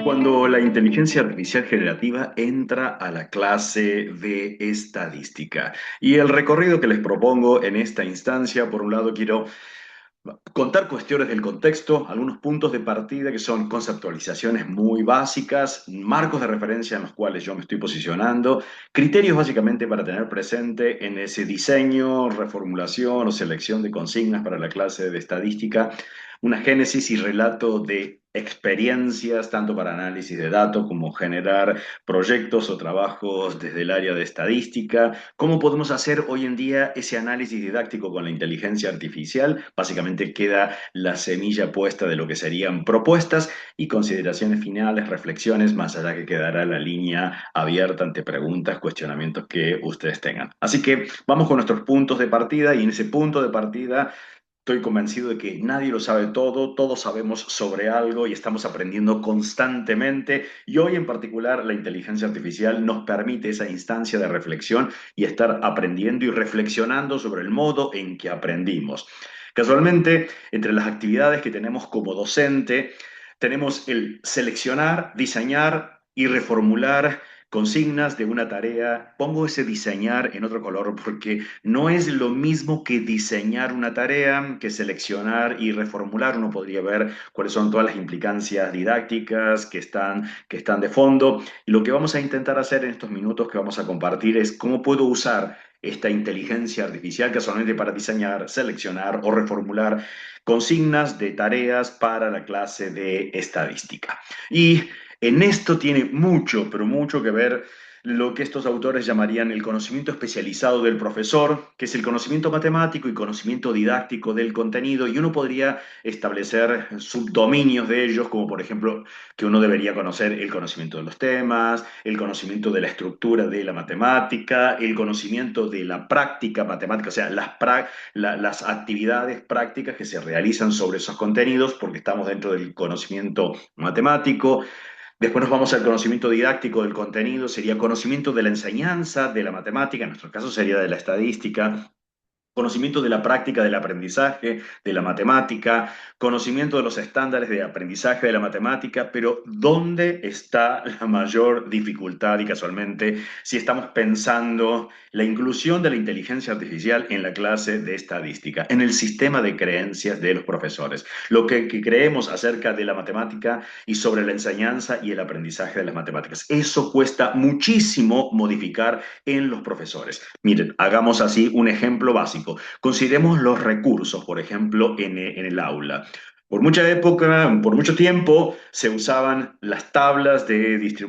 Cuando la inteligencia artificial generativa entra a la clase de estadística. Y el recorrido que les propongo en esta instancia, por un lado, quiero contar cuestiones del contexto, algunos puntos de partida que son conceptualizaciones muy básicas, marcos de referencia en los cuales yo me estoy posicionando, criterios básicamente para tener presente en ese diseño, reformulación o selección de consignas para la clase de estadística, una génesis y relato de experiencias, tanto para análisis de datos como generar proyectos o trabajos desde el área de estadística, cómo podemos hacer hoy en día ese análisis didáctico con la inteligencia artificial. Básicamente queda la semilla puesta de lo que serían propuestas y consideraciones finales, reflexiones, más allá que quedará la línea abierta ante preguntas, cuestionamientos que ustedes tengan. Así que vamos con nuestros puntos de partida y en ese punto de partida estoy convencido de que nadie lo sabe todo, todos sabemos sobre algo y estamos aprendiendo constantemente. Y hoy en particular la inteligencia artificial nos permite esa instancia de reflexión y estar aprendiendo y reflexionando sobre el modo en que aprendimos. Casualmente, entre las actividades que tenemos como docente, tenemos el seleccionar, diseñar y reformular consignas de una tarea. Pongo ese diseñar en otro color porque no es lo mismo que diseñar una tarea, que seleccionar y reformular. Uno podría ver cuáles son todas las implicancias didácticas que están de fondo. Y lo que vamos a intentar hacer en estos minutos que vamos a compartir es cómo puedo usar esta inteligencia artificial casualmente para diseñar, seleccionar o reformular consignas de tareas para la clase de estadística. Y en esto tiene mucho, pero mucho que ver lo que estos autores llamarían el conocimiento especializado del profesor, que es el conocimiento matemático y conocimiento didáctico del contenido, y uno podría establecer subdominios de ellos, como por ejemplo que uno debería conocer el conocimiento de los temas, el conocimiento de la estructura de la matemática, el conocimiento de la práctica matemática, o sea, las actividades prácticas que se realizan sobre esos contenidos, porque estamos dentro del conocimiento matemático. Después nos vamos al conocimiento didáctico del contenido, sería conocimiento de la enseñanza, de la matemática, en nuestro caso sería de la estadística, conocimiento de la práctica del aprendizaje, de la matemática, conocimiento de los estándares de aprendizaje de la matemática, pero ¿dónde está la mayor dificultad? Y casualmente, si estamos pensando la inclusión de la inteligencia artificial en la clase de estadística, en el sistema de creencias de los profesores, lo que creemos acerca de la matemática y sobre la enseñanza y el aprendizaje de las matemáticas. Eso cuesta muchísimo modificar en los profesores. Miren, hagamos así un ejemplo básico. Consideremos los recursos, por ejemplo, en el aula. Por mucha época, por mucho tiempo, se usaban las tablas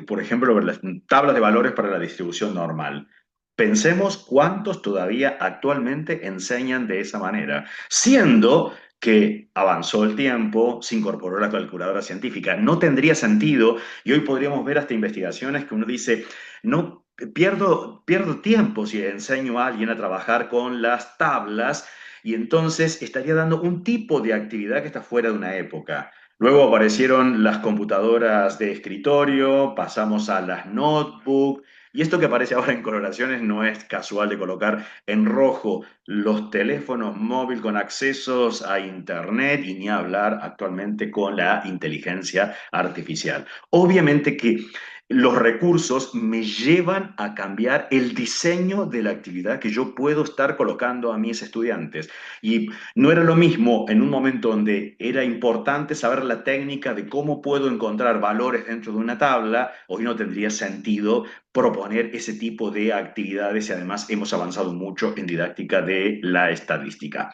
por ejemplo, las tablas de valores para la distribución normal. Pensemos cuántos todavía actualmente enseñan de esa manera, siendo que avanzó el tiempo, se incorporó la calculadora científica. No tendría sentido, y hoy podríamos ver hasta investigaciones que uno dice, no pierdo tiempo si enseño a alguien a trabajar con las tablas y entonces estaría dando un tipo de actividad que está fuera de una época. Luego aparecieron las computadoras de escritorio, pasamos a las notebook, y esto que aparece ahora en coloraciones no es casual de colocar en rojo los teléfonos móviles con accesos a Internet y ni hablar actualmente con la inteligencia artificial. Obviamente que los recursos me llevan a cambiar el diseño de la actividad que yo puedo estar colocando a mis estudiantes. Y no era lo mismo en un momento donde era importante saber la técnica de cómo puedo encontrar valores dentro de una tabla, hoy no tendría sentido proponer ese tipo de actividades y además hemos avanzado mucho en didáctica de la estadística.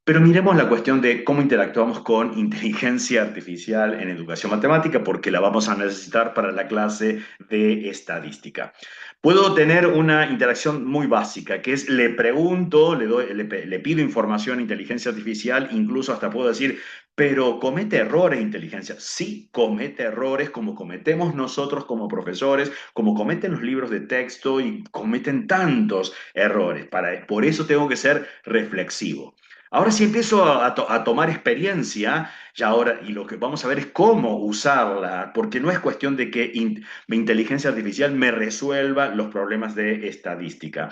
Pero miremos la cuestión de cómo interactuamos con inteligencia artificial en educación matemática, porque la vamos a necesitar para la clase de estadística. Puedo tener una interacción muy básica, que es le pregunto, le pido información a inteligencia artificial, incluso hasta puedo decir, pero comete errores inteligencia. Sí, comete errores como cometemos nosotros como profesores, como cometen los libros de texto y cometen tantos errores. Por eso tengo que ser reflexivo. Ahora sí empiezo a tomar experiencia, y ahora, y lo que vamos a ver es cómo usarla, porque no es cuestión de que mi inteligencia artificial me resuelva los problemas de estadística.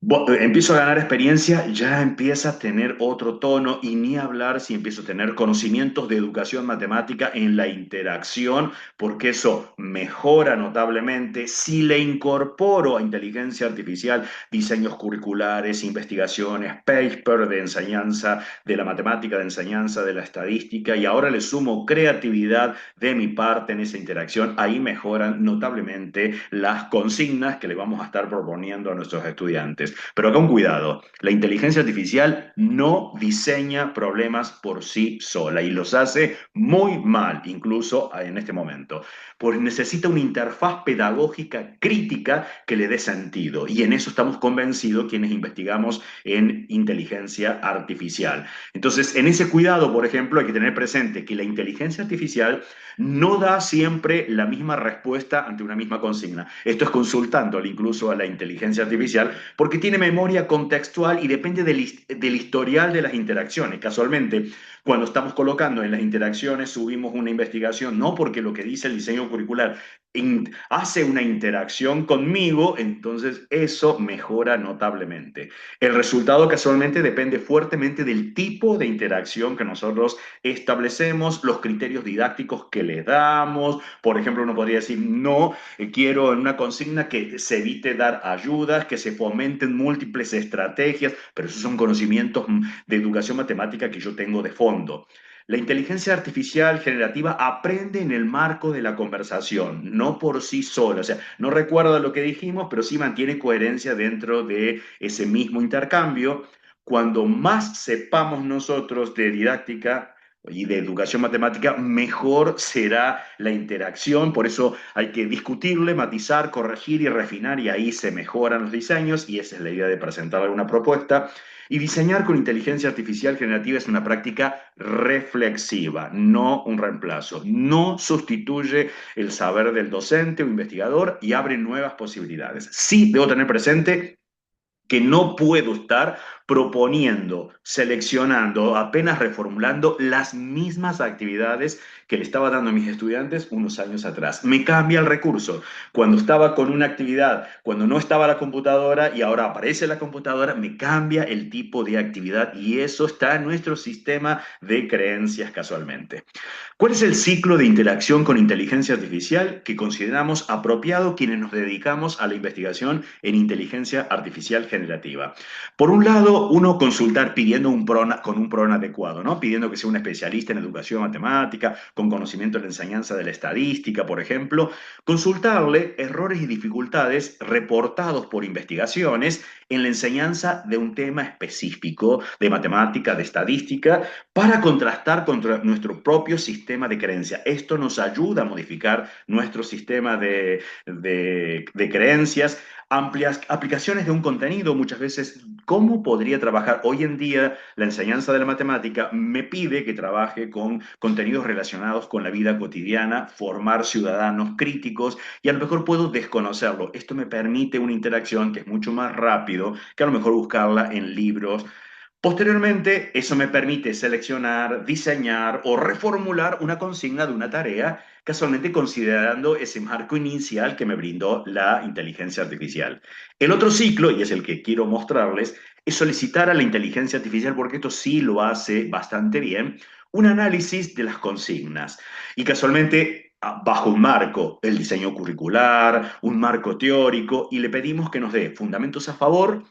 Empiezo a ganar experiencia, ya empieza a tener otro tono y ni hablar si empiezo a tener conocimientos de educación matemática en la interacción, porque eso mejora notablemente. Si le incorporo a inteligencia artificial diseños curriculares, investigaciones, paper de enseñanza de la matemática, de enseñanza de la estadística, y ahora le sumo creatividad de mi parte en esa interacción, ahí mejoran notablemente las consignas que le vamos a estar proponiendo a nuestros estudiantes. Pero acá un cuidado, la inteligencia artificial no diseña problemas por sí sola y los hace muy mal, incluso en este momento, pues necesita una interfaz pedagógica crítica que le dé sentido y en eso estamos convencidos quienes investigamos en inteligencia artificial. Entonces, en ese cuidado, por ejemplo, hay que tener presente que la inteligencia artificial no da siempre la misma respuesta ante una misma consigna. Esto es consultándole incluso a la inteligencia artificial porque tiene memoria contextual y depende del historial de las interacciones. Casualmente, cuando estamos colocando en las interacciones, subimos una investigación, no porque lo que dice el diseño curricular hace una interacción conmigo, entonces eso mejora notablemente. El resultado casualmente depende fuertemente del tipo de interacción que nosotros establecemos, los criterios didácticos que le damos. Por ejemplo, uno podría decir, no, quiero en una consigna que se evite dar ayudas, que se fomenten múltiples estrategias, pero esos son conocimientos de educación matemática que yo tengo de fondo. La inteligencia artificial generativa aprende en el marco de la conversación, no por sí sola. O sea, no recuerda lo que dijimos, pero sí mantiene coherencia dentro de ese mismo intercambio. Cuando más sepamos nosotros de didáctica y de educación matemática, mejor será la interacción. Por eso hay que discutirle, matizar, corregir y refinar, y ahí se mejoran los diseños, y esa es la idea de presentar alguna propuesta. Y diseñar con inteligencia artificial generativa es una práctica reflexiva, no un reemplazo. No sustituye el saber del docente o investigador y abre nuevas posibilidades. Sí debo tener presente que no puedo estar proponiendo, seleccionando, apenas reformulando las mismas actividades que le estaba dando a mis estudiantes unos años atrás. Me cambia el recurso. Cuando estaba con una actividad, cuando no estaba la computadora y ahora aparece la computadora, me cambia el tipo de actividad y eso está en nuestro sistema de creencias casualmente. ¿Cuál es el ciclo de interacción con inteligencia artificial que consideramos apropiado quienes nos dedicamos a la investigación en inteligencia artificial generativa? Por un lado, uno consultar pidiendo con un PRON adecuado, ¿no? Pidiendo que sea un especialista en educación matemática, con conocimiento de la enseñanza de la estadística, por ejemplo, consultarle errores y dificultades reportados por investigaciones en la enseñanza de un tema específico de matemática, de estadística, para contrastar contra nuestro propio sistema de creencia. Esto nos ayuda a modificar nuestro sistema de creencias, amplias aplicaciones de un contenido, muchas veces, ¿cómo podría trabajar? Hoy en día la enseñanza de la matemática me pide que trabaje con contenidos relacionados con la vida cotidiana, formar ciudadanos críticos, y a lo mejor puedo desconocerlo. Esto me permite una interacción que es mucho más rápido que a lo mejor buscarla en libros. Posteriormente, eso me permite seleccionar, diseñar o reformular una consigna de una tarea, casualmente considerando ese marco inicial que me brindó la inteligencia artificial. El otro ciclo, y es el que quiero mostrarles, es solicitar a la inteligencia artificial, porque esto sí lo hace bastante bien, un análisis de las consignas. Y casualmente bajo un marco, el diseño curricular, un marco teórico, y le pedimos que nos dé fundamentos a favor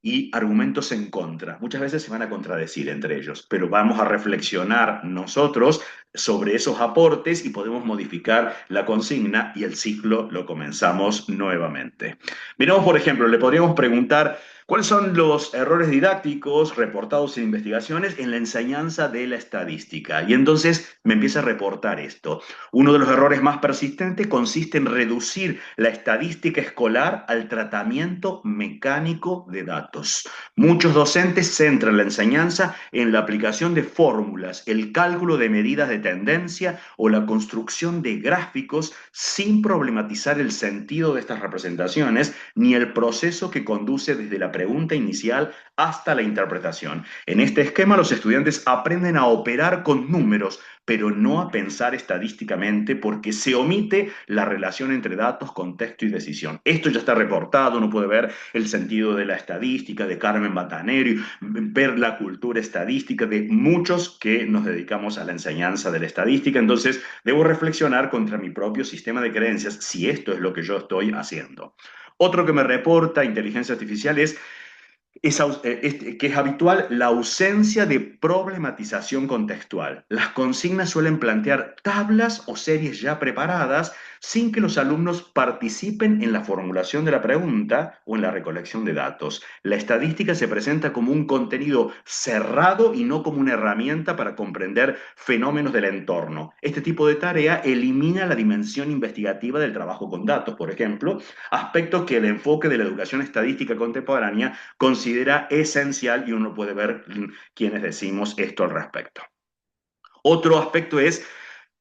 y argumentos en contra. Muchas veces se van a contradecir entre ellos, pero vamos a reflexionar nosotros sobre esos aportes y podemos modificar la consigna y el ciclo lo comenzamos nuevamente. Miramos, por ejemplo, le podríamos preguntar cuáles son los errores didácticos reportados en investigaciones en la enseñanza de la estadística. Y entonces me empieza a reportar esto. Uno de los errores más persistentes consiste en reducir la estadística escolar al tratamiento mecánico de datos. Muchos docentes centran la enseñanza en la aplicación de fórmulas, el cálculo de medidas de tendencia o la construcción de gráficos sin problematizar el sentido de estas representaciones ni el proceso que conduce desde la pregunta inicial hasta la interpretación. En este esquema, los estudiantes aprenden a operar con números, pero no a pensar estadísticamente porque se omite la relación entre datos, contexto y decisión. Esto ya está reportado, uno puede ver el sentido de la estadística de Carmen Batanero, y ver la cultura estadística de muchos que nos dedicamos a la enseñanza de la estadística. Entonces, debo reflexionar contra mi propio sistema de creencias si esto es lo que yo estoy haciendo. Otro que me reporta inteligencia artificial que es habitual la ausencia de problematización contextual. Las consignas suelen plantear tablas o series ya preparadas sin que los alumnos participen en la formulación de la pregunta o en la recolección de datos. La estadística se presenta como un contenido cerrado y no como una herramienta para comprender fenómenos del entorno. Este tipo de tarea elimina la dimensión investigativa del trabajo con datos, por ejemplo, aspecto que el enfoque de la educación estadística contemporánea considera esencial y uno puede ver quienes decimos esto al respecto. Otro aspecto es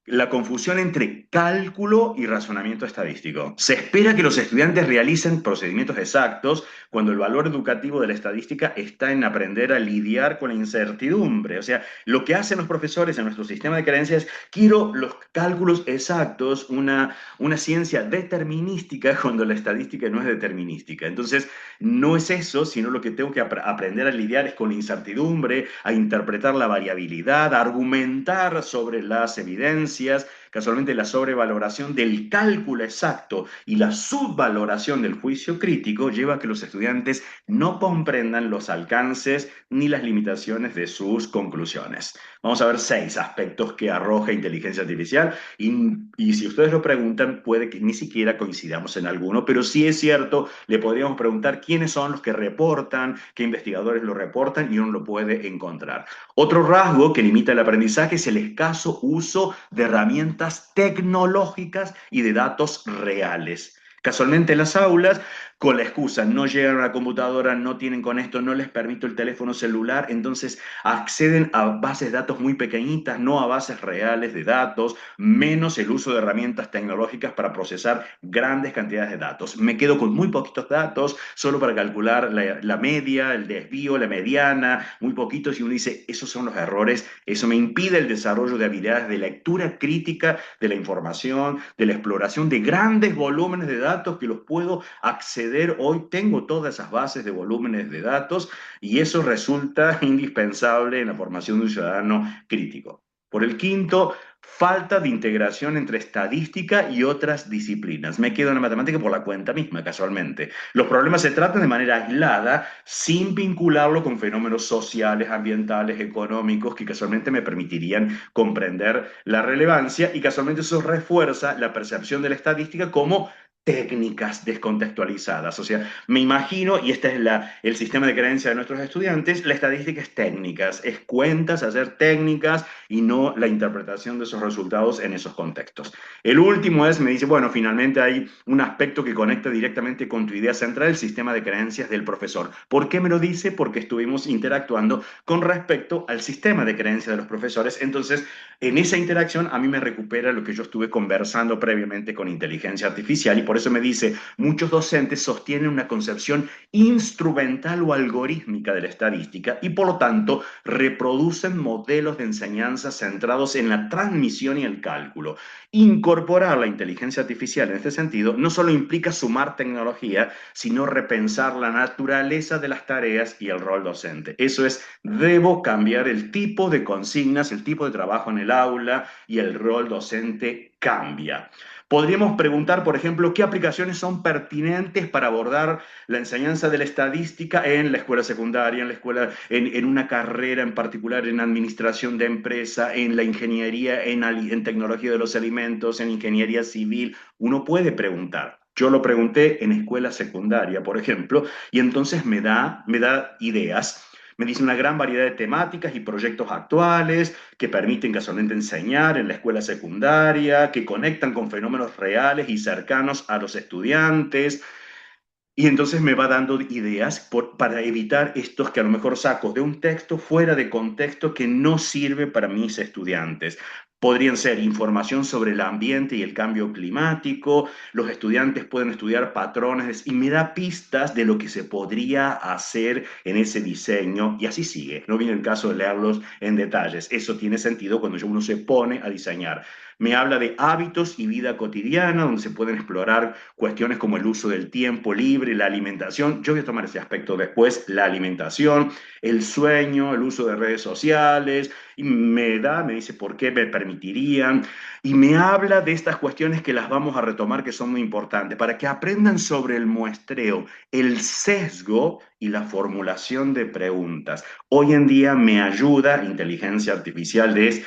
la confusión entre cálculo y razonamiento estadístico. Se espera que los estudiantes realicen procedimientos exactos cuando el valor educativo de la estadística está en aprender a lidiar con la incertidumbre. O sea, lo que hacen los profesores en nuestro sistema de creencias es, quiero los cálculos exactos, una ciencia determinística cuando la estadística no es determinística. Entonces, no es eso, sino lo que tengo que aprender a lidiar es con la incertidumbre, a interpretar la variabilidad, a argumentar sobre las evidencias. Casualmente la sobrevaloración del cálculo exacto y la subvaloración del juicio crítico lleva a que los estudiantes no comprendan los alcances ni las limitaciones de sus conclusiones. Vamos a ver 6 aspectos que arroja inteligencia artificial y si ustedes lo preguntan, puede que ni siquiera coincidamos en alguno, pero sí es cierto, le podríamos preguntar quiénes son los que reportan, qué investigadores lo reportan y uno lo puede encontrar. Otro rasgo que limita el aprendizaje es el escaso uso de herramientas tecnológicas y de datos reales. Casualmente en las aulas, con la excusa, no llegan a la computadora, no tienen con esto, no les permito el teléfono celular, entonces acceden a bases de datos muy pequeñitas, no a bases reales de datos, menos el uso de herramientas tecnológicas para procesar grandes cantidades de datos. Me quedo con muy poquitos datos, solo para calcular la media, el desvío, la mediana, muy poquitos, y uno dice, esos son los errores, eso me impide el desarrollo de habilidades de lectura crítica de la información, de la exploración de grandes volúmenes de datos que los puedo acceder hoy. Tengo todas esas bases de volúmenes de datos y eso resulta indispensable en la formación de un ciudadano crítico. Por el quinto, falta de integración entre estadística y otras disciplinas. Me quedo en la matemática por la cuenta misma, casualmente. Los problemas se tratan de manera aislada, sin vincularlo con fenómenos sociales, ambientales, económicos, que casualmente me permitirían comprender la relevancia, y casualmente eso refuerza la percepción de la estadística como técnicas descontextualizadas. O sea, me imagino, y este es el sistema de creencia de nuestros estudiantes, la estadística es técnicas, es cuentas, hacer técnicas y no la interpretación de esos resultados en esos contextos. El último es, me dice, bueno, finalmente hay un aspecto que conecta directamente con tu idea central, el sistema de creencias del profesor. ¿Por qué me lo dice? Porque estuvimos interactuando con respecto al sistema de creencias de los profesores. Entonces, en esa interacción a mí me recupera lo que yo estuve conversando previamente con inteligencia artificial, y por eso me dice, muchos docentes sostienen una concepción instrumental o algorítmica de la estadística y por lo tanto reproducen modelos de enseñanza centrados en la transmisión y el cálculo. Incorporar la inteligencia artificial en este sentido no solo implica sumar tecnología, sino repensar la naturaleza de las tareas y el rol docente. Eso es, debo cambiar el tipo de consignas, el tipo de trabajo en el aula, y el rol docente cambia. Podríamos preguntar, por ejemplo, qué aplicaciones son pertinentes para abordar la enseñanza de la estadística en la escuela secundaria, en la escuela, en una carrera en particular, en administración de empresa, en la ingeniería, en tecnología de los alimentos, en ingeniería civil. Uno puede preguntar. Yo lo pregunté en escuela secundaria, por ejemplo, y entonces me da ideas. Me dice una gran variedad de temáticas y proyectos actuales que permiten casualmente enseñar en la escuela secundaria, que conectan con fenómenos reales y cercanos a los estudiantes. Y entonces me va dando ideas para evitar estos que a lo mejor saco de un texto fuera de contexto que no sirve para mis estudiantes. Podrían ser información sobre el ambiente y el cambio climático, los estudiantes pueden estudiar patrones y me da pistas de lo que se podría hacer en ese diseño y así sigue. No viene el caso de leerlos en detalles. Eso tiene sentido cuando uno se pone a diseñar. Me habla de hábitos y vida cotidiana, donde se pueden explorar cuestiones como el uso del tiempo libre, la alimentación. Yo voy a tomar ese aspecto después, la alimentación, el sueño, el uso de redes sociales, y me dice por qué me permitirían, y me habla de estas cuestiones que las vamos a retomar que son muy importantes, para que aprendan sobre el muestreo, el sesgo y la formulación de preguntas. Hoy en día me ayuda inteligencia artificial de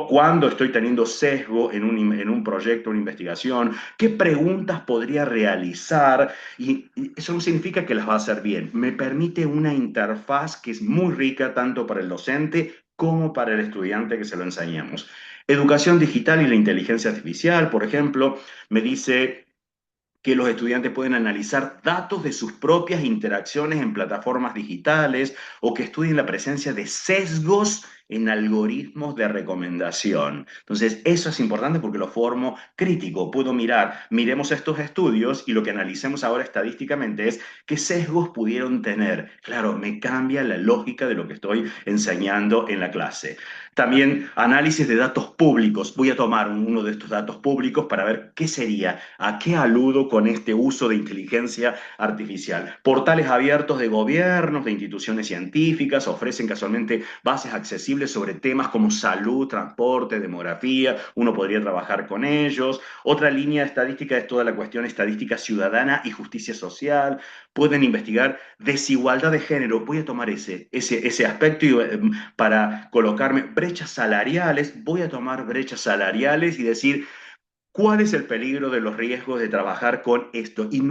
cuando estoy teniendo sesgo en un proyecto, una investigación, qué preguntas podría realizar, y eso no significa que las va a hacer bien. Me permite una interfaz que es muy rica tanto para el docente como para el estudiante que se lo enseñamos. Educación digital y la inteligencia artificial, por ejemplo, me dice que los estudiantes pueden analizar datos de sus propias interacciones en plataformas digitales o que estudien la presencia de sesgos en algoritmos de recomendación. Entonces, eso es importante porque lo formo crítico. Puedo miremos estos estudios y lo que analicemos ahora estadísticamente es qué sesgos pudieron tener. Claro, me cambia la lógica de lo que estoy enseñando en la clase. También análisis de datos públicos. Voy a tomar uno de estos datos públicos para ver qué sería, a qué aludo con este uso de inteligencia artificial. Portales abiertos de gobiernos, de instituciones científicas, ofrecen casualmente bases accesibles sobre temas como salud, transporte, demografía. Uno podría trabajar con ellos. Otra línea estadística es toda la cuestión estadística ciudadana y justicia social. Pueden investigar desigualdad de género. Voy a tomar ese aspecto y para colocarme brechas salariales, voy a tomar brechas salariales y decir, ¿cuál es el peligro de los riesgos de trabajar con esto? Y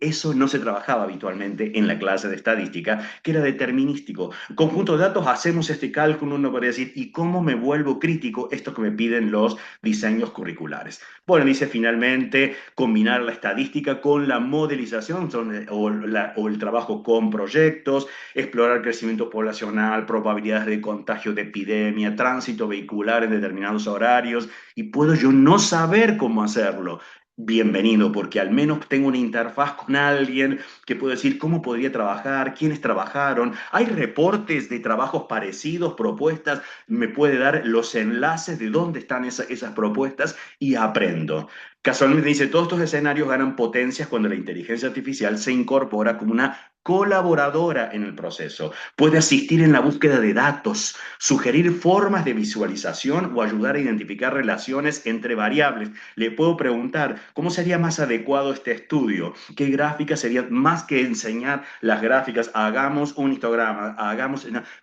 eso no se trabajaba habitualmente en la clase de estadística, que era determinístico. Conjunto de datos, hacemos este cálculo, uno podría decir, ¿y cómo me vuelvo crítico? Esto que me piden los diseños curriculares. Bueno, dice finalmente combinar la estadística con la modelización o el trabajo con proyectos, explorar crecimiento poblacional, probabilidades de contagio de epidemia, tránsito vehicular en determinados horarios, y puedo yo no saber cómo hacerlo. Bienvenido, porque al menos tengo una interfaz con alguien que puedo decir cómo podría trabajar, quiénes trabajaron. Hay reportes de trabajos parecidos, propuestas, me puede dar los enlaces de dónde están esas propuestas y aprendo. Casualmente dice, todos estos escenarios ganan potencias cuando la inteligencia artificial se incorpora como una colaboradora en el proceso. Puede asistir en la búsqueda de datos, sugerir formas de visualización o ayudar a identificar relaciones entre variables. Le puedo preguntar, ¿cómo sería más adecuado este estudio? ¿Qué gráficas serían más que enseñar las gráficas? Hagamos un histograma,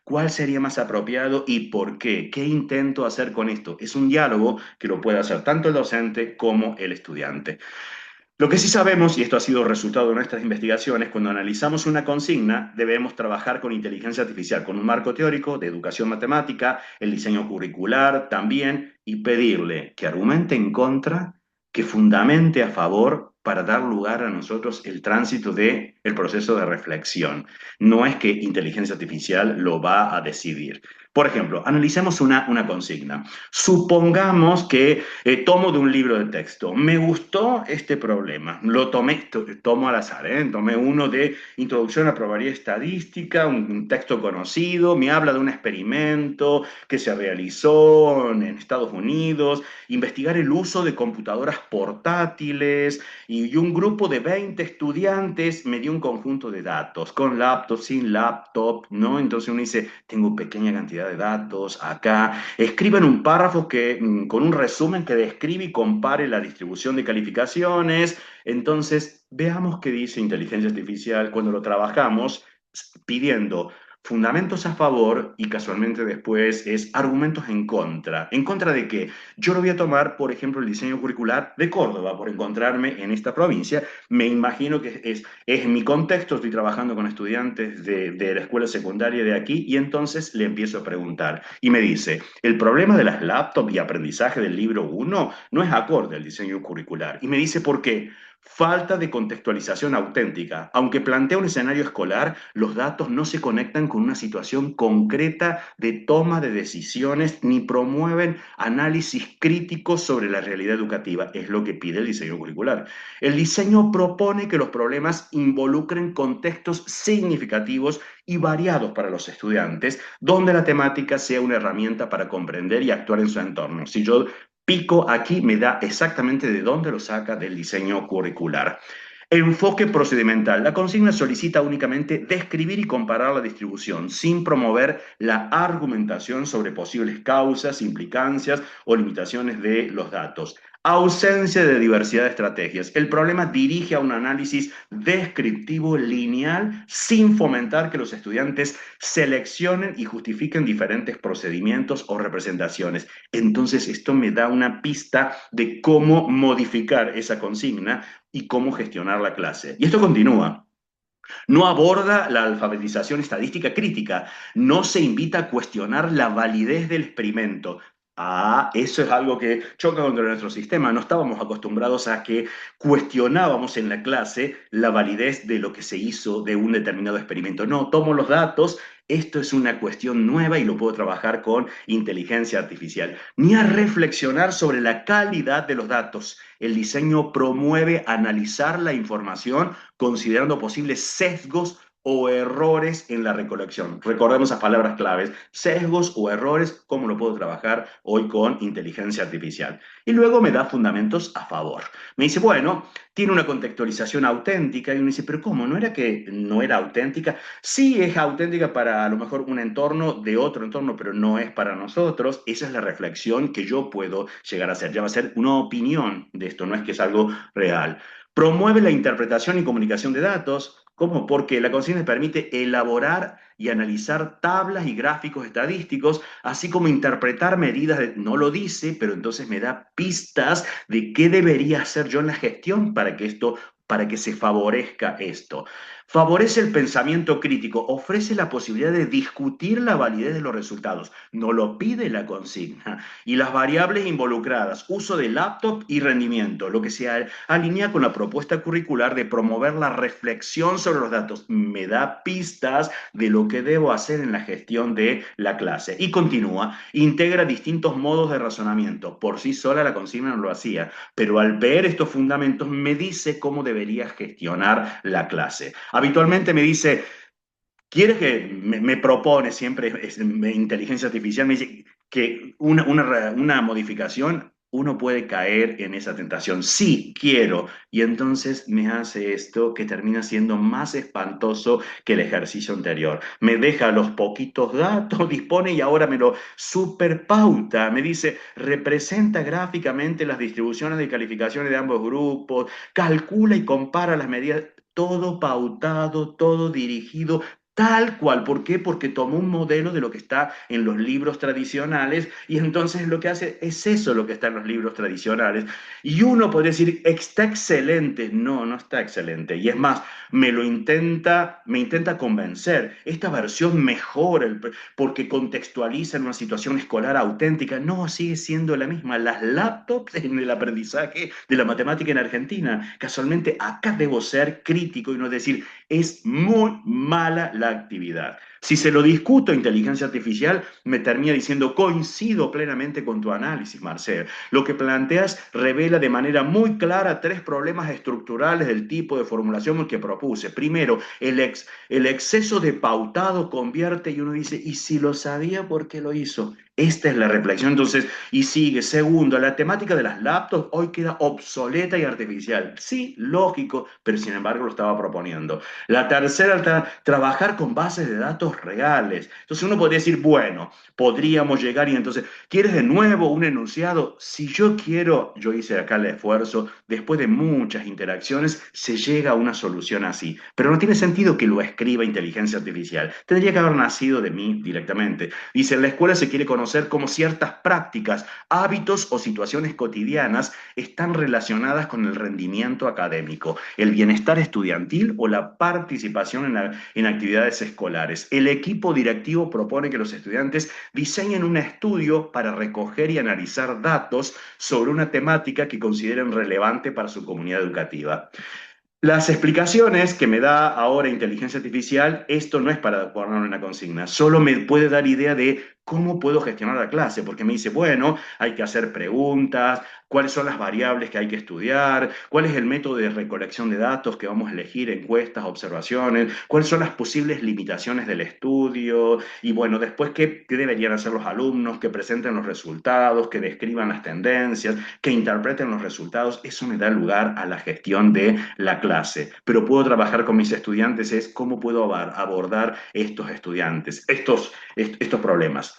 ¿cuál sería más apropiado y por qué? ¿Qué intento hacer con esto? Es un diálogo que lo puede hacer tanto el docente como el estudiante. Lo que sí sabemos, y esto ha sido resultado de nuestras investigaciones, cuando analizamos una consigna, debemos trabajar con inteligencia artificial, con un marco teórico de educación matemática, el diseño curricular también, y pedirle que argumente en contra, que fundamente a favor para dar lugar a nosotros el tránsito del proceso de reflexión. No es que inteligencia artificial lo va a decidir. Por ejemplo, analicemos una consigna. Supongamos que tomo de un libro de texto. Me gustó este problema. Lo tomo al azar, ¿eh? Tomé uno de Introducción a Probabilidad Estadística, un texto conocido. Me habla de un experimento que se realizó en Estados Unidos. Investigar el uso de computadoras portátiles y un grupo de 20 estudiantes me dio un conjunto de datos, con laptop, sin laptop, ¿no? Entonces uno dice, tengo pequeña cantidad de datos acá. Escriban un párrafo con un resumen que describe y compare la distribución de calificaciones. Entonces, veamos qué dice inteligencia artificial cuando lo trabajamos pidiendo fundamentos a favor y casualmente después es argumentos en contra. ¿En contra de qué? Yo lo voy a tomar, por ejemplo, el diseño curricular de Córdoba, por encontrarme en esta provincia. Me imagino que es mi contexto, estoy trabajando con estudiantes de la escuela secundaria de aquí y entonces le empiezo a preguntar. Y me dice, el problema de las laptops y aprendizaje del libro 1 no es acorde al diseño curricular. Y me dice, ¿por qué? Falta de contextualización auténtica. Aunque plantea un escenario escolar, los datos no se conectan con una situación concreta de toma de decisiones ni promueven análisis críticos sobre la realidad educativa. Es lo que pide el diseño curricular. El diseño propone que los problemas involucren contextos significativos y variados para los estudiantes, donde la temática sea una herramienta para comprender y actuar en su entorno. Si yo pico aquí, me da exactamente de dónde lo saca del diseño curricular. Enfoque procedimental. La consigna solicita únicamente describir y comparar la distribución, sin promover la argumentación sobre posibles causas, implicancias o limitaciones de los datos. Ausencia de diversidad de estrategias. El problema dirige a un análisis descriptivo lineal sin fomentar que los estudiantes seleccionen y justifiquen diferentes procedimientos o representaciones. Entonces, esto me da una pista de cómo modificar esa consigna y cómo gestionar la clase. Y esto continúa. No aborda la alfabetización estadística crítica, no se invita a cuestionar la validez del experimento. Ah, eso es algo que choca contra nuestro sistema. No estábamos acostumbrados a que cuestionábamos en la clase la validez de lo que se hizo de un determinado experimento. No, tomo los datos, esto es una cuestión nueva y lo puedo trabajar con inteligencia artificial. Ni a reflexionar sobre la calidad de los datos. El diseño promueve analizar la información considerando posibles sesgos o errores en la recolección. Recordemos esas palabras claves, sesgos o errores, cómo lo puedo trabajar hoy con inteligencia artificial. Y luego me da fundamentos a favor. Me dice, bueno, tiene una contextualización auténtica, y uno dice, pero ¿cómo? ¿No era que no era auténtica? Sí, es auténtica para a lo mejor un entorno de otro entorno, pero no es para nosotros. Esa es la reflexión que yo puedo llegar a hacer. Ya va a ser una opinión de esto, no es que es algo real. Promueve la interpretación y comunicación de datos. ¿Cómo? Porque la consigna permite elaborar y analizar tablas y gráficos estadísticos, así como interpretar medidas no lo dice, pero entonces me da pistas de qué debería hacer yo en la gestión para que se favorezca esto. Favorece el pensamiento crítico, ofrece la posibilidad de discutir la validez de los resultados, no lo pide la consigna. Y las variables involucradas, uso de laptop y rendimiento, lo que se alinea con la propuesta curricular de promover la reflexión sobre los datos, me da pistas de lo que debo hacer en la gestión de la clase. Y continúa, integra distintos modos de razonamiento. Por sí sola la consigna no lo hacía, pero al ver estos fundamentos me dice cómo debería gestionar la clase. Habitualmente me dice, ¿quieres que me propone siempre inteligencia artificial? Me dice que una modificación, uno puede caer en esa tentación. Sí, quiero. Y entonces me hace esto que termina siendo más espantoso que el ejercicio anterior. Me deja los poquitos datos, dispone y ahora me lo superpauta. Me dice, representa gráficamente las distribuciones de calificaciones de ambos grupos, calcula y compara las medidas. Todo pautado, todo dirigido tal cual. ¿Por qué? Porque tomó un modelo de lo que está en los libros tradicionales y entonces lo que hace es eso lo que está en los libros tradicionales. Y uno podría decir, está excelente. No, no está excelente. Y es más, me intenta convencer. Esta versión mejora porque contextualiza en una situación escolar auténtica. No, sigue siendo la misma. Las laptops en el aprendizaje de la matemática en Argentina. Casualmente, acá debo ser crítico y no decir, es muy mala la actividad. Si se lo discuto a inteligencia artificial, me termina diciendo, coincido plenamente con tu análisis, Marcel. Lo que planteas revela de manera muy clara tres problemas estructurales del tipo de formulación que propuse. Primero, el exceso de pautado convierte y uno dice, ¿y si lo sabía, por qué lo hizo? Esta es la reflexión. Entonces, y sigue. Segundo, la temática de las laptops hoy queda obsoleta y artificial. Sí, lógico, pero sin embargo lo estaba proponiendo. La tercera, trabajar con bases de datos reales. Entonces uno podría decir, bueno, podríamos llegar y entonces, ¿quieres de nuevo un enunciado? Si yo quiero, yo hice acá el esfuerzo, después de muchas interacciones, se llega a una solución así. Pero no tiene sentido que lo escriba inteligencia artificial. Tendría que haber nacido de mí directamente. Dice, en la escuela se quiere conocer cómo ciertas prácticas, hábitos o situaciones cotidianas están relacionadas con el rendimiento académico, el bienestar estudiantil o la participación en actividades escolares. El el equipo directivo propone que los estudiantes diseñen un estudio para recoger y analizar datos sobre una temática que consideren relevante para su comunidad educativa. Las explicaciones que me da ahora inteligencia artificial, esto no es para poner una consigna, solo me puede dar idea de cómo puedo gestionar la clase, porque me dice, bueno, hay que hacer preguntas, cuáles son las variables que hay que estudiar, cuál es el método de recolección de datos que vamos a elegir, encuestas, observaciones, cuáles son las posibles limitaciones del estudio, y bueno, después qué deberían hacer los alumnos, que presenten los resultados, que describan las tendencias, que interpreten los resultados. Eso me da lugar a la gestión de la clase, pero puedo trabajar con mis estudiantes es cómo puedo abordar estos estudiantes, estos problemas.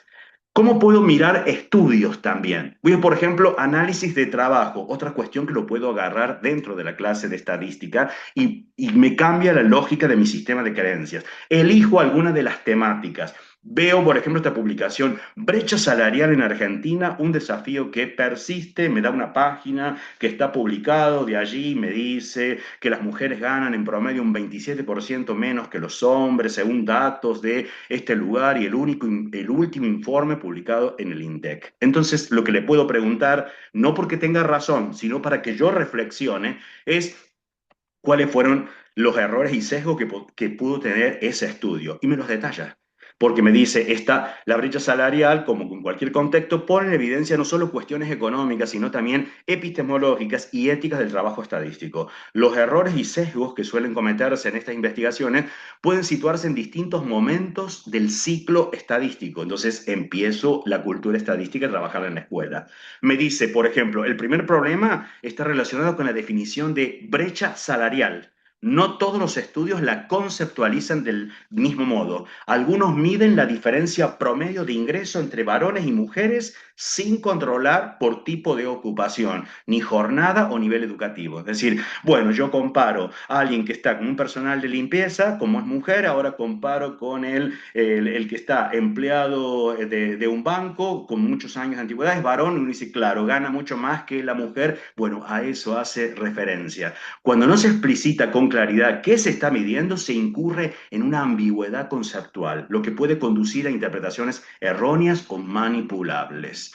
¿Cómo puedo mirar estudios también? Voy a, por ejemplo, análisis de trabajo, otra cuestión que lo puedo agarrar dentro de la clase de estadística y me cambia la lógica de mi sistema de creencias. Elijo alguna de las temáticas. Veo, por ejemplo, esta publicación, brecha salarial en Argentina, un desafío que persiste, me da una página que está publicado, de allí me dice que las mujeres ganan en promedio un 27% menos que los hombres, según datos de este lugar y el último informe publicado en el INDEC. Entonces, lo que le puedo preguntar, no porque tenga razón, sino para que yo reflexione, es cuáles fueron los errores y sesgos que pudo tener ese estudio. Y me los detalla. Porque me dice, la brecha salarial, como en cualquier contexto, pone en evidencia no solo cuestiones económicas, sino también epistemológicas y éticas del trabajo estadístico. Los errores y sesgos que suelen cometerse en estas investigaciones pueden situarse en distintos momentos del ciclo estadístico. Entonces empiezo la cultura estadística a trabajar en la escuela. Me dice, por ejemplo, el primer problema está relacionado con la definición de brecha salarial. No todos los estudios la conceptualizan del mismo modo. Algunos miden la diferencia promedio de ingreso entre varones y mujeres sin controlar por tipo de ocupación, ni jornada o nivel educativo. Es decir, bueno, yo comparo a alguien que está con un personal de limpieza, como es mujer, ahora comparo con el que está empleado de un banco con muchos años de antigüedad, es varón, y uno dice, claro, gana mucho más que la mujer. Bueno, a eso hace referencia. Cuando no se explicita con claridad qué se está midiendo, se incurre en una ambigüedad conceptual, lo que puede conducir a interpretaciones erróneas o manipulables.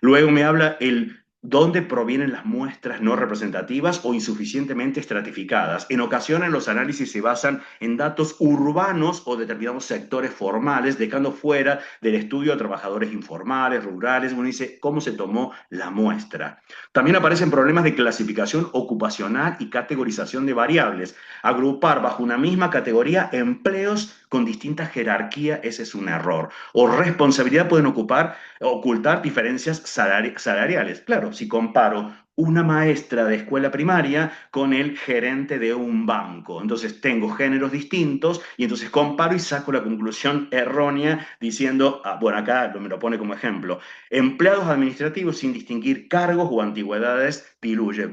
Luego me habla el dónde provienen las muestras no representativas o insuficientemente estratificadas. En ocasiones los análisis se basan en datos urbanos o determinados sectores formales, dejando fuera del estudio a trabajadores informales, rurales. Uno dice, ¿cómo se tomó la muestra? También aparecen problemas de clasificación ocupacional y categorización de variables. Agrupar bajo una misma categoría empleos con distinta jerarquía, ese es un error. O responsabilidad pueden ocultar diferencias salariales. Claro, si comparo una maestra de escuela primaria con el gerente de un banco. Entonces tengo géneros distintos y entonces comparo y saco la conclusión errónea diciendo, bueno, acá me lo pone como ejemplo, empleados administrativos sin distinguir cargos o antigüedades diluye.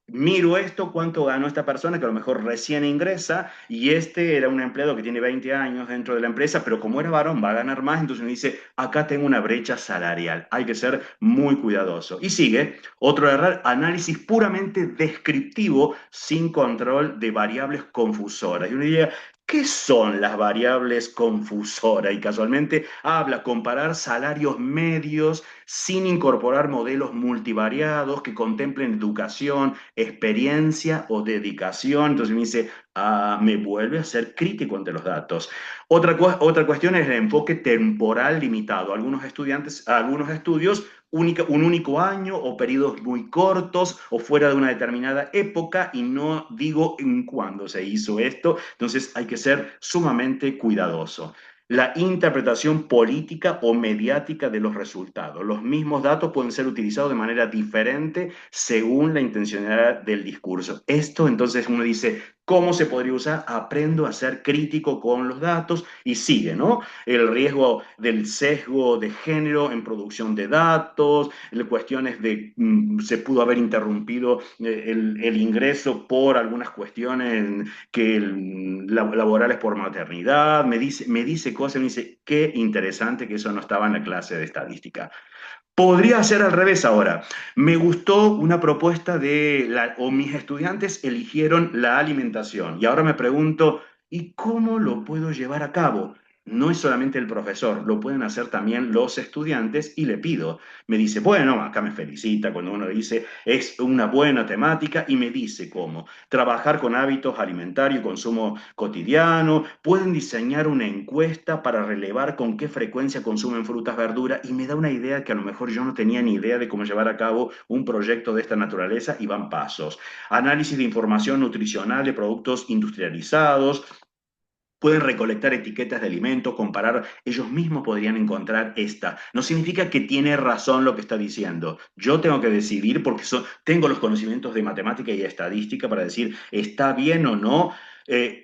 Miro esto, cuánto ganó esta persona que a lo mejor recién ingresa y este era un empleado que tiene 20 años dentro de la empresa, pero como era varón va a ganar más, entonces uno dice, acá tengo una brecha salarial, hay que ser muy cuidadoso. Y sigue, otro error, análisis puramente descriptivo sin control de variables confusoras. Y uno diría, ¿qué son las variables confusoras? Y casualmente habla comparar salarios medios sin incorporar modelos multivariados que contemplen educación, experiencia o dedicación. Entonces me dice, me vuelve a ser crítico ante los datos. Otra cuestión es el enfoque temporal limitado. Algunos estudios un único año o periodos muy cortos o fuera de una determinada época y no digo en cuándo se hizo esto, entonces hay que ser sumamente cuidadoso. La interpretación política o mediática de los resultados. Los mismos datos pueden ser utilizados de manera diferente según la intencionalidad del discurso. Esto entonces uno dice, ¿cómo se podría usar? Aprendo a ser crítico con los datos y sigue, ¿no? El riesgo del sesgo de género en producción de datos, cuestiones de se pudo haber interrumpido el ingreso por algunas cuestiones laborales por maternidad, me dice cosas, me dice, qué interesante que eso no estaba en la clase de estadística. Podría ser al revés ahora. Me gustó una propuesta o mis estudiantes eligieron la alimentación y ahora me pregunto, ¿y cómo lo puedo llevar a cabo? no es solamente el profesor, lo pueden hacer también los estudiantes y le pido, me dice, bueno, acá me felicita cuando uno dice, es una buena temática y me dice cómo trabajar con hábitos alimentarios y consumo cotidiano, pueden diseñar una encuesta para relevar con qué frecuencia consumen frutas, verduras y me da una idea que a lo mejor yo no tenía ni idea de cómo llevar a cabo un proyecto de esta naturaleza y van pasos. Análisis de información nutricional de productos industrializados, pueden recolectar etiquetas de alimentos, comparar, ellos mismos podrían encontrar esta. No significa que tiene razón lo que está diciendo. Yo tengo que decidir porque tengo los conocimientos de matemática y estadística para decir está bien o no.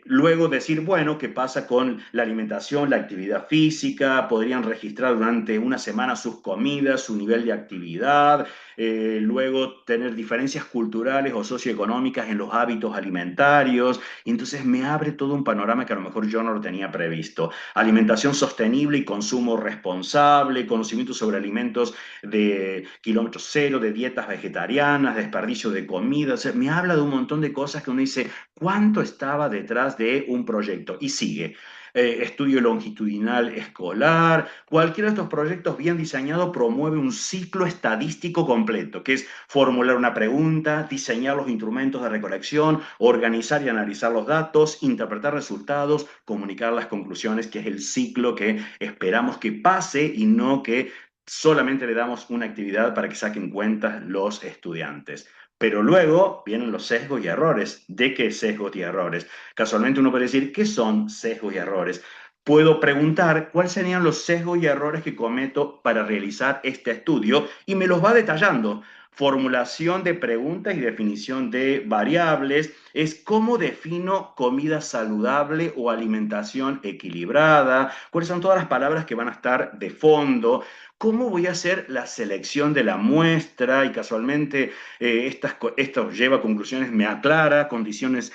Luego decir, bueno, ¿qué pasa con la alimentación, la actividad física? Podrían registrar durante una semana sus comidas, su nivel de actividad, luego tener diferencias culturales o socioeconómicas en los hábitos alimentarios, y entonces me abre todo un panorama que a lo mejor yo no lo tenía previsto. Alimentación sostenible y consumo responsable, conocimiento sobre alimentos de kilómetro cero, de dietas vegetarianas, desperdicio de comida. O sea, me habla de un montón de cosas que uno dice, ¿cuánto estaba detrás de un proyecto? Y sigue. Estudio longitudinal escolar, cualquiera de estos proyectos bien diseñados promueve un ciclo estadístico completo, que es formular una pregunta, diseñar los instrumentos de recolección, organizar y analizar los datos, interpretar resultados, comunicar las conclusiones, que es el ciclo que esperamos que pase y no que solamente le damos una actividad para que saquen cuentas los estudiantes. Pero luego vienen los sesgos y errores. ¿De qué sesgos y errores? Casualmente uno puede decir, ¿qué son sesgos y errores? Puedo preguntar cuáles serían los sesgos y errores que cometo para realizar este estudio y me los va detallando. Formulación de preguntas y definición de variables es cómo defino comida saludable o alimentación equilibrada, cuáles son todas las palabras que van a estar de fondo, cómo voy a hacer la selección de la muestra y casualmente esto lleva a conclusiones, me aclara, conclusiones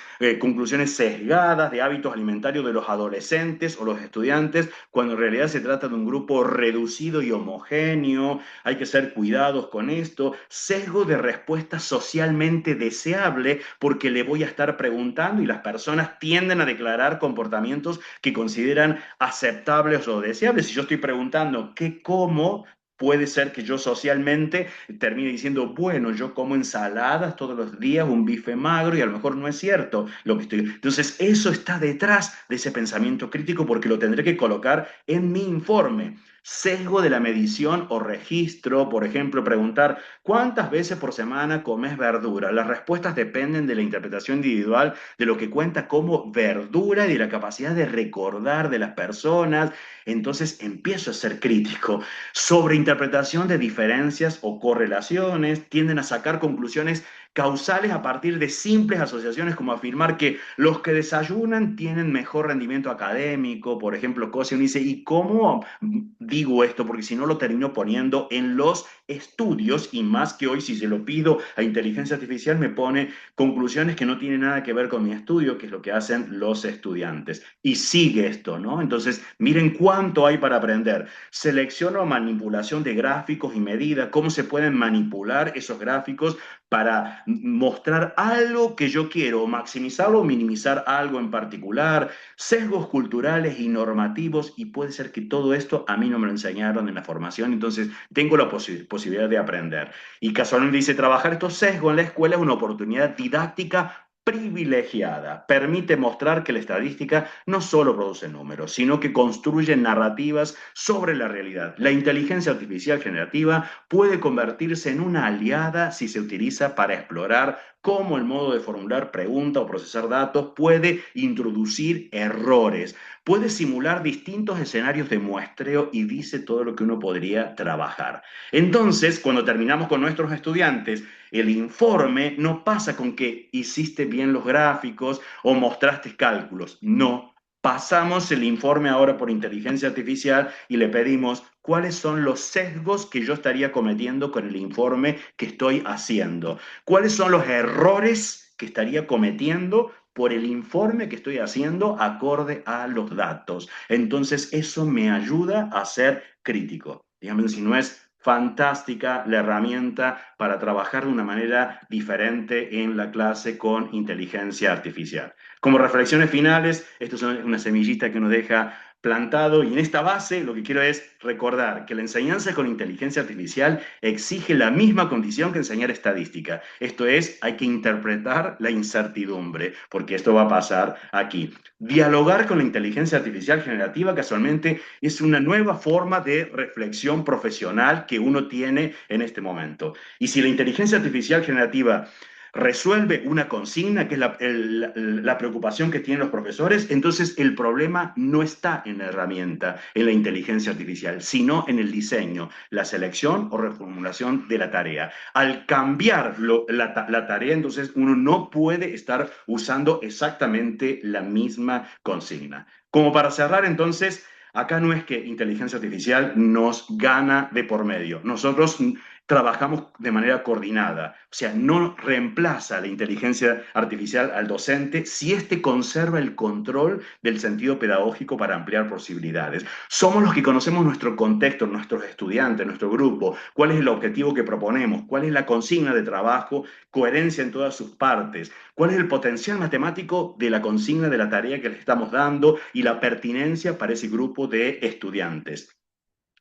sesgadas de hábitos alimentarios de los adolescentes o los estudiantes, cuando en realidad se trata de un grupo reducido y homogéneo. Hay que ser cuidados con esto. Sesgo de respuesta socialmente deseable, porque le voy a estar preguntando y las personas tienden a declarar comportamientos que consideran aceptables o deseables. Si yo estoy preguntando qué como, puede ser que yo socialmente termine diciendo, bueno, yo como ensaladas todos los días, un bife magro, y a lo mejor no es cierto lo que estoy. Entonces, eso está detrás de ese pensamiento crítico porque lo tendré que colocar en mi informe. Sesgo de la medición o registro, por ejemplo, preguntar ¿cuántas veces por semana comes verdura? Las respuestas dependen de la interpretación individual de lo que cuenta como verdura y de la capacidad de recordar de las personas. Entonces empiezo a ser crítico. Sobreinterpretación de diferencias o correlaciones, tienden a sacar conclusiones causales a partir de simples asociaciones como afirmar que los que desayunan tienen mejor rendimiento académico, por ejemplo, Cosi dice, ¿y cómo digo esto? Porque si no lo termino poniendo en los estudios y más que hoy si se lo pido a inteligencia artificial me pone conclusiones que no tienen nada que ver con mi estudio, que es lo que hacen los estudiantes. Y sigue esto, ¿no? Entonces, miren cuánto hay para aprender. Selección o manipulación de gráficos y medidas, cómo se pueden manipular esos gráficos para mostrar algo que yo quiero, maximizarlo o minimizar algo en particular, sesgos culturales y normativos, y puede ser que todo esto a mí no me lo enseñaron en la formación, entonces tengo la posibilidad de aprender. Y casualmente dice, trabajar estos sesgos en la escuela es una oportunidad didáctica privilegiada. Permite mostrar que la estadística no solo produce números, sino que construye narrativas sobre la realidad. La inteligencia artificial generativa puede convertirse en una aliada si se utiliza para explorar cómo el modo de formular preguntas o procesar datos puede introducir errores, puede simular distintos escenarios de muestreo y dice todo lo que uno podría trabajar. Entonces, cuando terminamos con nuestros estudiantes, el informe no pasa con que hiciste bien los gráficos o mostraste cálculos. No. Pasamos el informe ahora por inteligencia artificial y le pedimos cuáles son los sesgos que yo estaría cometiendo con el informe que estoy haciendo. ¿Cuáles son los errores que estaría cometiendo por el informe que estoy haciendo acorde a los datos? Entonces, eso me ayuda a ser crítico. Dígame si no es fantástica la herramienta para trabajar de una manera diferente en la clase con inteligencia artificial. Como reflexiones finales, esto es una semillita que nos deja plantado y en esta base lo que quiero es recordar que la enseñanza con inteligencia artificial exige la misma condición que enseñar estadística. Esto es, hay que interpretar la incertidumbre, porque esto va a pasar aquí. Dialogar con la inteligencia artificial generativa casualmente es una nueva forma de reflexión profesional que uno tiene en este momento. Y si la inteligencia artificial generativa resuelve una consigna, que es la preocupación que tienen los profesores, entonces el problema no está en la herramienta, en la inteligencia artificial, sino en el diseño, la selección o reformulación de la tarea. Al cambiar la tarea, entonces uno no puede estar usando exactamente la misma consigna. Como para cerrar, entonces, acá no es que inteligencia artificial nos gana de por medio. Nosotros trabajamos de manera coordinada, o sea, no reemplaza la inteligencia artificial al docente si éste conserva el control del sentido pedagógico para ampliar posibilidades. Somos los que conocemos nuestro contexto, nuestros estudiantes, nuestro grupo, cuál es el objetivo que proponemos, cuál es la consigna de trabajo, coherencia en todas sus partes, cuál es el potencial matemático de la consigna de la tarea que le estamos dando y la pertinencia para ese grupo de estudiantes.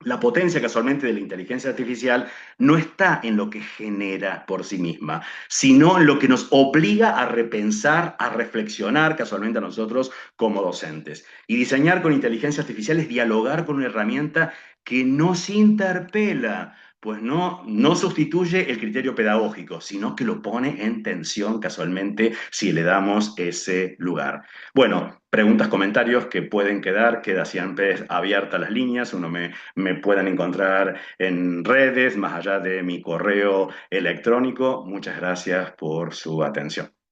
La potencia casualmente de la inteligencia artificial no está en lo que genera por sí misma, sino en lo que nos obliga a repensar, a reflexionar casualmente a nosotros como docentes. Y diseñar con inteligencia artificial es dialogar con una herramienta que nos interpela, pues no sustituye el criterio pedagógico, sino que lo pone en tensión casualmente si le damos ese lugar. Bueno, preguntas, comentarios que pueden quedar, queda siempre abierta las líneas, me puedan encontrar en redes, más allá de mi correo electrónico. Muchas gracias por su atención.